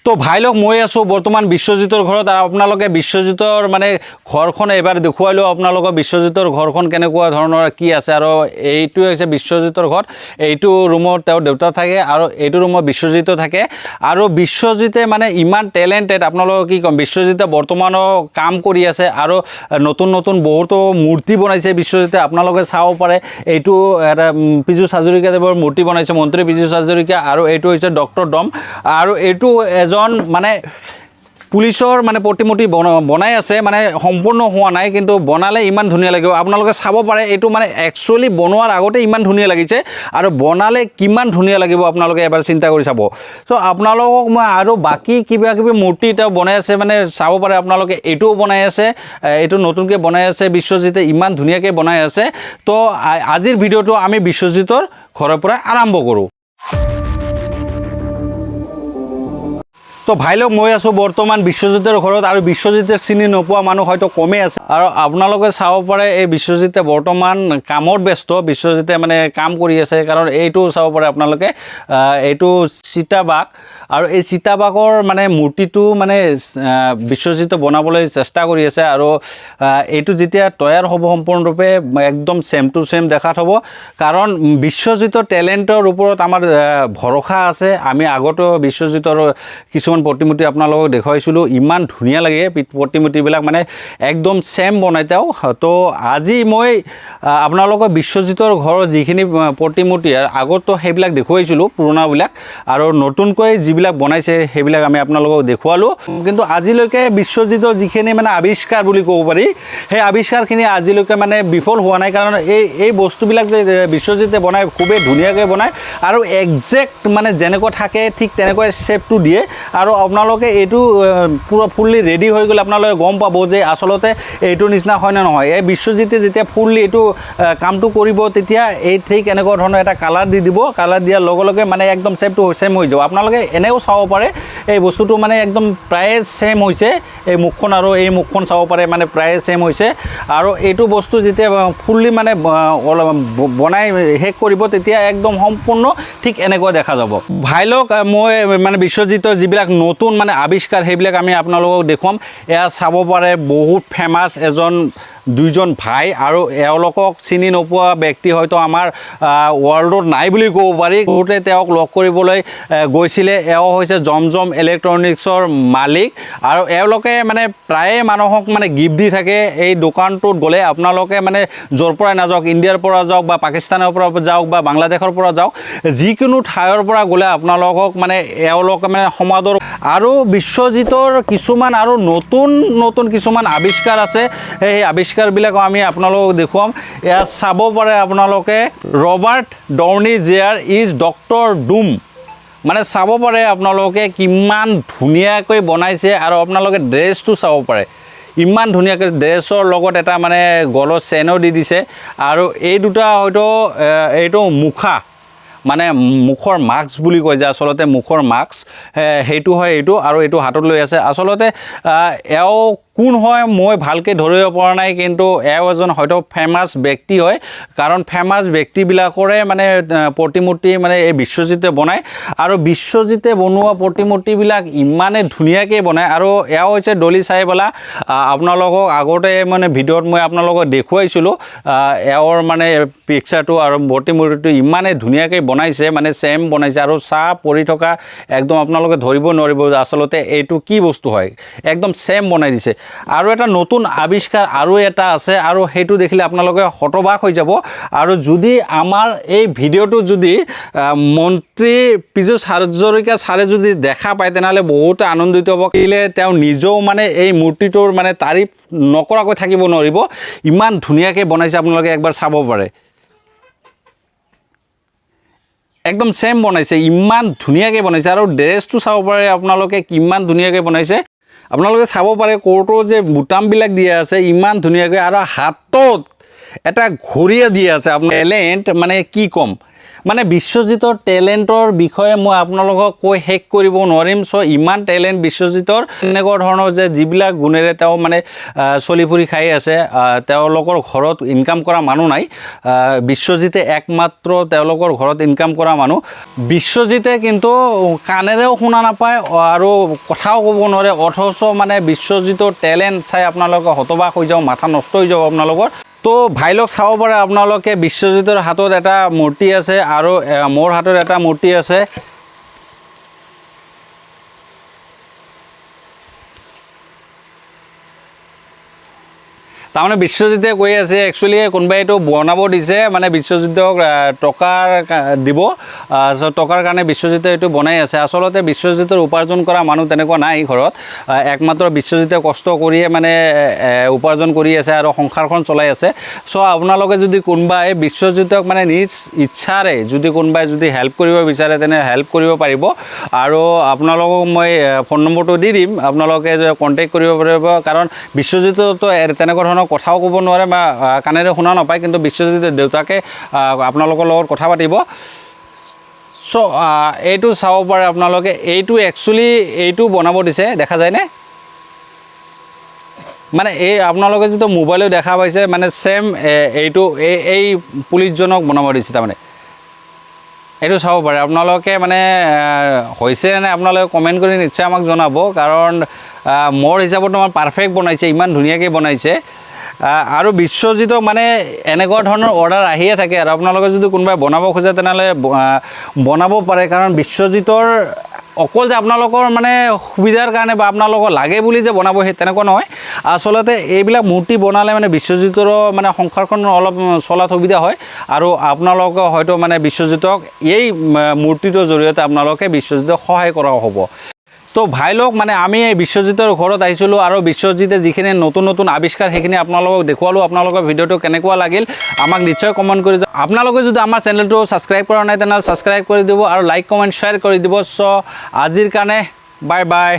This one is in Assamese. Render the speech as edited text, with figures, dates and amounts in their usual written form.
তো ভাই লোক মই আছোঁ বৰ্তমান বিশ্বজিতৰ ঘৰত আৰু আপোনালোকে বিশ্বজিতৰ মানে ঘৰখন এবাৰ দেখুৱালোঁ আপোনালোকক বিশ্বজিতৰ ঘৰখন কেনেকুৱা ধৰণৰ কি আছে আৰু এইটোৱে হৈছে বিশ্বজিতৰ ঘৰ এইটো ৰুমত তেওঁৰ দেউতা থাকে আৰু এইটো ৰুমত বিশ্বজিত থাকে আৰু বিশ্বজিতে মানে ইমান টেলেণ্টেড আপোনালোকক কি ক'ম বিশ্বজিতে বৰ্তমানো কাম কৰি আছে আৰু নতুন নতুন বহুতো মূৰ্তি বনাইছে বিশ্বজিতে আপোনালোকে চাব পাৰে এইটো এটা পীযুষ হাজৰিকাদেৱৰ মূৰ্তি বনাইছে মন্ত্ৰী পীযুষ হাজৰিকা আৰু এইটো হৈছে ডক্টৰ ডম আৰু এইটো এজন মানে পুলিচৰ মানে প্ৰতিমূৰ্তি বনাই আছে মানে সম্পূৰ্ণ হোৱা নাই কিন্তু বনালে ইমান ধুনীয়া লাগিব আপোনালোকে চাব পাৰে এইটো মানে একচুৱেলি বনোৱাৰ আগতে ইমান ধুনীয়া লাগিছে আৰু বনালে কিমান ধুনীয়া লাগিব আপোনালোকে এবাৰ চিন্তা কৰি চাব চ' আপোনালোকক মই আৰু বাকী কিবা কিবি মূৰ্তি এটা বনাই আছে মানে চাব পাৰে আপোনালোকে এইটোও বনাই আছে এইটো নতুনকৈ বনাই আছে বিশ্বজিতে ইমান ধুনীয়াকৈ বনাই আছে তো আজিৰ ভিডিঅ'টো আমি বিশ্বজিতৰ ঘৰৰ পৰা আৰম্ভ কৰোঁ তো ভাই লোক মই আছোঁ বৰ্তমান বিশ্বজিতৰ ঘৰত আৰু বিশ্বজিতে চিনি নোপোৱা মানুহ হয়তো কমেই আছে আৰু আপোনালোকে চাব পাৰে এই বিশ্বজিতে বৰ্তমান কামত ব্যস্ত বিশ্বজিতে মানে কাম কৰি আছে কাৰণ এইটো চাব পাৰে আপোনালোকে এইটো চিতাবাঘ আৰু এই চিতাবাঘৰ মানে মূৰ্তিটো মানে বিশ্বজিতে বনাবলৈ চেষ্টা কৰি আছে আৰু এইটো যেতিয়া তৈয়াৰ হ'ব সম্পূৰ্ণৰূপে একদম ছেম টু ছেম দেখাত হ'ব কাৰণ বিশ্বজিতৰ টেলেণ্টৰ ওপৰত আমাৰ ভৰসা আছে আমি আগতো বিশ্বজিতৰ কিছুমান প্ৰতিমূৰ্তি আপোনালোকক দেখুৱাইছিলোঁ ইমান ধুনীয়া লাগে প্ৰতিমূৰ্তিবিলাক মানে একদম ছেম বনাই তেওঁ তো আজি মই আপোনালোকক বিশ্বজিতৰ ঘৰৰ যিখিনি প্ৰতিমূৰ্তি আগতো সেইবিলাক দেখুৱাইছিলোঁ পুৰণাবিলাক আৰু নতুনকৈ যিবিলাক বনাইছে সেইবিলাক আমি আপোনালোকক দেখুৱালোঁ কিন্তু আজিলৈকে বিশ্বজিতৰ যিখিনি মানে আৱিষ্কাৰ বুলি ক'ব পাৰি সেই আৱিষ্কাৰখিনি আজিলৈকে মানে বিফল হোৱা নাই কাৰণ এই বস্তুবিলাক যে বিশ্বজিতে বনায় খুবেই ধুনীয়াকৈ বনায় আৰু একজেক্ট মানে যেনেকুৱা থাকে ঠিক তেনেকৈ শ্বেপটো দিয়ে আৰু আপোনালোকে এইটো পুৰা ফুল্লি ৰেডি হৈ গ'লে আপোনালোকে গম পাব যে আচলতে এইটো নিচিনা হয় নে নহয় এই বিশ্বজিতে যেতিয়া ফুল্লি এইটো কামটো কৰিব তেতিয়া এই ঠিক এনেকুৱা ধৰণৰ এটা কালাৰ দি দিব কালাৰ দিয়াৰ লগে লগে মানে একদম শ্বেপটো ছেম হৈ যাব আপোনালোকে এনেও চাব পাৰে এই বস্তুটো মানে একদম প্ৰায়ে ছেম হৈছে এই মুখখন আৰু এই মুখখন চাব পাৰে মানে প্ৰায়ে ছেম হৈছে আৰু এইটো বস্তু যেতিয়া ফুল্লি মানে বনাই শেষ কৰিব তেতিয়া একদম সম্পূৰ্ণ ঠিক এনেকুৱা দেখা যাব ভাই লোক মই মানে বিশ্বজিতৰ যিবিলাক নতুন মানে আৱিষ্কাৰ সেইবিলাক আমি আপোনালোকক দেখুৱাম এয়া চাব পাৰে বহুত ফেমাছ এজন দুইজন ভাই আৰু এওঁলোকক চিনি নোপোৱা ব্যক্তি হয়তো আমাৰ ৱৰ্ল্ডত নাই বুলি ক'ব পাৰি বহুতে তেওঁক লগ কৰিবলৈ গৈছিলে এওঁ হৈছে জমজম ইলেক্ট্ৰনিক্সৰ মালিক আৰু এওঁলোকে মানে প্ৰায়ে মানুহক মানে গিফ্ট দি থাকে এই দোকানটোত গ'লে আপোনালোকে মানে য'ৰ পৰাই নাযাওক ইণ্ডিয়াৰ পৰা যাওক বা পাকিস্তানৰ পৰা যাওক বা বাংলাদেশৰ পৰা যাওক যিকোনো ঠাইৰ পৰা গ'লে আপোনালোকক মানে এওঁলোকে মানে সমাদৰ আৰু বিশ্বজিতৰ কিছুমান আৰু নতুন নতুন কিছুমান আৱিষ্কাৰ আছে সেই আৱিষ্কাৰবিলাকো আমি আপোনালোকক দেখুৱাম এয়া চাব পাৰে আপোনালোকে Robert Downey Junior is Doctor Doom মানে চাব পাৰে আপোনালোকে কিমান ধুনীয়াকৈ বনাইছে আৰু আপোনালোকে ড্ৰেছটো চাব পাৰে ইমান ধুনীয়াকৈ ড্ৰেছৰ লগত এটা মানে গলৰ চেনো দি দিছে আৰু এই দুটা হয়তো এইটো মুখা মানে মুখৰ মাস্ক বুলি কয় যে আচলতে মুখৰ মাস্ক সেইটো হয় এইটো আৰু এইটো হাতত লৈ আছে আচলতে এওঁ কোন হয় মই ভালকৈ ধৰিব পৰা নাই কিন্তু এওঁ এজন হয়তো ফেমাছ ব্যক্তি হয় কাৰণ ফেমাছ ব্যক্তিবিলাকৰে মানে প্ৰতিমূৰ্তি মানে এই বিশ্বজিতে বনায় আৰু বিশ্বজিতে বনোৱা প্ৰতিমূৰ্তিবিলাক ইমানে ধুনীয়াকৈ বনায় আৰু এওঁ হৈছে ডলি চাইবালা আপোনালোকক আগতে মানে ভিডিঅ'ত মই আপোনালোকক দেখুৱাইছিলোঁ এওঁৰ মানে পিকচাৰটো আৰু প্ৰতিমূৰ্তিটো ইমানে ধুনীয়াকৈ বনাইছে মানে ছেম বনাইছে আৰু চাহ পৰি থকা একদম আপোনালোকে ধৰিব নোৱাৰিব আচলতে এইটো কি বস্তু হয় একদম ছেম বনাই দিছে আৰু এটা নতুন আৱিষ্কাৰ আৰু এটা আছে আৰু সেইটো দেখিলে আপোনালোকে হতবাক হৈ যাব আৰু যদি আমাৰ এই ভিডিঅ'টো যদি মন্ত্ৰী পীযুষ হাজৰিকা ছাৰে যদি দেখা পায় তেনেহ'লে বহুত আনন্দিত হ'ব কেলে তেওঁ নিজেও মানে এই মূৰ্তিটোৰ মানে তাৰিফ নকৰাকৈ থাকিব নোৱাৰিব ইমান ধুনীয়াকৈ বনাইছে আপোনালোকে একবাৰ চাব পাৰে একদম ছেম বনাইছে ইমান ধুনীয়াকৈ বনাইছে আৰু ড্ৰেছটো চাব পাৰে আপোনালোকে কিমান ধুনীয়াকৈ বনাইছে আপোনালোকে চাব পাৰে কোৰ্টৰ যে বুটামবিলাক দিয়া আছে ইমান ধুনীয়াকৈ আৰু হাতত এটা ঘড়ীয়ে দিয়া আছে আপোনাৰ টেলেণ্ট মানে কি ক'ম মানে বিশ্বজিতৰ টেলেণ্টৰ বিষয়ে মই আপোনালোকক কৈ শেষ কৰিব নোৱাৰিম। চ' ইমান টেলেণ্ট বিশ্বজিতৰ, এনেকুৱা ধৰণৰ যে যিবিলাক গুণেৰে তেওঁ মানে চলি ফুৰি খাই আছে, তেওঁলোকৰ ঘৰত ইনকাম কৰা মানুহ নাই। বিশ্বজিতে একমাত্ৰ তেওঁলোকৰ ঘৰত ইনকাম কৰা মানুহ। বিশ্বজিতে কিন্তু কাণেৰেও শুনা নাপায় আৰু কথাও ক'ব নোৱাৰে, অথচ মানে বিশ্বজিতৰ টেলেণ্ট চাই আপোনালোকে হতবাক হৈ যাব, মাথা নষ্ট হৈ যাব আপোনালোকৰ। তো ভাইলক চাব পাৰে আপোনালোকে, বিশ্বজিতৰ হাতত এটা মূৰ্তি আছে আৰু মোৰ হাতত এটা মূৰ্তি আছে। তাৰমানে বিশ্বজিতে কৈ আছে একচুৱেলি কোনোবাই এইটো বনাব দিছে, মানে বিশ্বজিতক টকাৰ দিব, টকাৰ কাৰণে বিশ্বজিতে এইটো বনাই আছে। আচলতে বিশ্বজিতৰ উপাৰ্জন কৰা মানুহ তেনেকুৱা নাই ঘৰত, একমাত্ৰ বিশ্বজিতে কষ্ট কৰিয়ে মানে উপাৰ্জন কৰি আছে আৰু সংসাৰখন চলাই আছে। চ' আপোনালোকে যদি কোনোবাই বিশ্বজিতক মানে নিজ ইচ্ছাৰে যদি কোনোবাই যদি হেল্প কৰিব বিচাৰে তেনে হেল্প কৰিব পাৰিব। আৰু আপোনালোকক মই ফোন নম্বৰটো দি দিম, আপোনালোকে কণ্টেক্ট কৰিব পাৰিব। কাৰণ বিশ্বজিততো তেনেকুৱা ধৰণৰ কথাও ক'ব নোৱাৰে বা কাণেৰে শুনা নাপায়, কিন্তু বিশ্বজিতে দেউতাকে আপোনালোকৰ লগত কথা পাতিব। চ' এইটো চাব পাৰে আপোনালোকে, এইটো একচুৱেলি এইটো বনাব দিছে, দেখা যায়নে? মানে এই আপোনালোকে যিটো মোবাইলত দেখা পাইছে মানে ছেম এইটো এই পুলিচজনক বনাব দিছে। তাৰমানে এইটো চাব পাৰে আপোনালোকে, মানে হৈছে নে আপোনালোকে কমেণ্ট কৰি নিশ্চয় আমাক জনাব। কাৰণ মোৰ হিচাপত তোমাৰ পাৰফেক্ট বনাইছে, ইমান ধুনীয়াকৈ বনাইছে। আৰু বিশ্বজিতক মানে এনেকুৱা ধৰণৰ অৰ্ডাৰ আহিয়ে থাকে, আৰু আপোনালোকে যদি কোনোবাই বনাব খোজে তেনেহ'লে বনাব পাৰে। কাৰণ বিশ্বজিতৰ অকল যে আপোনালোকৰ মানে সুবিধাৰ কাৰণে বা আপোনালোকৰ লাগে বুলি যে বনাব সেই তেনেকুৱা নহয়। আচলতে এইবিলাক মূৰ্তি বনালে মানে বিশ্বজিতৰো মানে সংসাৰখন অলপ চলাত সুবিধা হয়, আৰু আপোনালোকে হয়তো মানে বিশ্বজিতক এই মূৰ্তিটোৰ জৰিয়তে আপোনালোকে বিশ্বজিতক সহায় কৰা হ'ব। তো ভাইলক মানে আমি এই বিশ্বজিতৰ ঘৰত আহিছিলোঁ, আৰু বিশ্বজিতে যিখিনি নতুন নতুন আৱিষ্কাৰ সেইখিনি আপোনালোকক দেখুৱালোঁ। আপোনালোকৰ ভিডিঅ'টো কেনেকুৱা লাগিল আমাক নিশ্চয় কমেণ্ট কৰি যাব। আপোনালোকে যদি আমাৰ চেনেলটো ছাবস্ক্ৰাইব কৰা নাই তেনেহ'লে ছাবস্ক্ৰাইব কৰি দিব, আৰু লাইক কমেণ্ট শ্বেয়াৰ কৰি দিব। চ' আজিৰ কাৰণে বাই বাই।